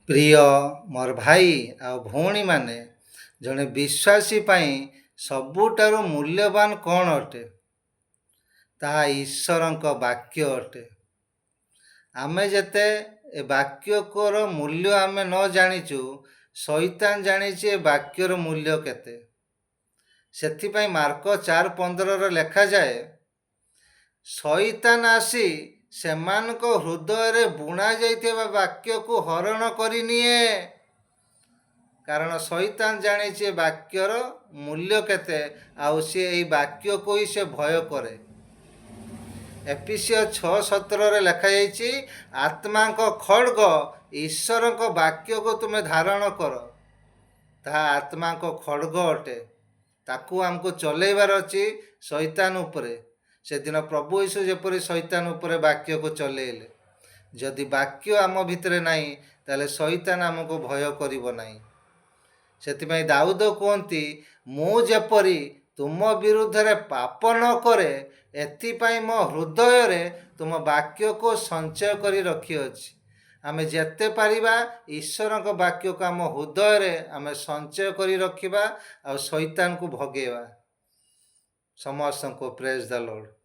ପ୍ରିୟ ମୋର ଭାଇ ଆଉ ଭଉଣୀମାନେ, ଜଣେ ବିଶ୍ୱାସୀ ପାଇଁ ସବୁଠାରୁ ମୂଲ୍ୟବାନ କ'ଣ ଅଟେ? ତାହା ଈଶ୍ୱରଙ୍କ ବାକ୍ୟ ଅଟେ। ଆମେ ଯେତେ ଏ ବାକ୍ୟର ମୂଲ୍ୟ ଆମେ ନ ଜାଣିଛୁ, ଶୈତାନ ଜାଣିଛି ଏ ବାକ୍ୟର ମୂଲ୍ୟ କେତେ। ସେଥିପାଇଁ ମାର୍କ 4:15 ଲେଖାଯାଏ, ଶୈତାନ ଆସି ସେମାନଙ୍କ ହୃଦୟରେ ବୁଣା ଯାଇଥିବା ବାକ୍ୟକୁ ହରଣ କରିନିଏ। କାରଣ ଶୈତାନ ଜାଣିଛି ଏ ବାକ୍ୟର ମୂଲ୍ୟ କେତେ, ଆଉ ସେ ଏହି ବାକ୍ୟକୁ ହିଁ ସେ ଭୟ କରେ। ଏଫେସୀୟ 6:17 ଲେଖାଯାଇଛି, ଆତ୍ମାଙ୍କ ଖଡ଼୍ଗ ଈଶ୍ୱରଙ୍କ ବାକ୍ୟକୁ ତୁମେ ଧାରଣ କର। ତାହା ଆତ୍ମାଙ୍କ ଖଡ଼୍ଗ ଅଟେ। ତାକୁ ଆମକୁ ଚଲେଇବାର ଅଛି ଶୈତାନ ଉପରେ। ସେଦିନ ପ୍ରଭୁ ଯୀଶୁ ଯେପରି ଶୈତାନ ଉପରେ ବାକ୍ୟକୁ ଚଲେଇଲେ। ଯଦି ବାକ୍ୟ ଆମ ଭିତରେ ନାହିଁ, ତାହେଲେ ଶୈତାନ ଆମକୁ ଭୟ କରିବ ନାହିଁ। ସେଥିପାଇଁ ଦାଉଦ କୁହନ୍ତି, ମୁଁ ଯେପରି ତୁମ ବିରୁଦ୍ଧରେ ପାପ ନ କରେ, ଏଥିପାଇଁ ମୋ ହୃଦୟରେ ତୁମ ବାକ୍ୟକୁ ସଞ୍ଚୟ କରି ରଖିଅଛି। ଆମେ ଯେତେ ପାରିବା ଈଶ୍ୱରଙ୍କ ବାକ୍ୟକୁ ଆମ ହୃଦୟରେ ଆମେ ସଞ୍ଚୟ କରି ରଖିବା ଆଉ ଶୈତାନକୁ ଭଗେଇବା। ସମସ୍ତଙ୍କୁ ପ୍ରେଜ୍ ଦ ଲର୍ଡ।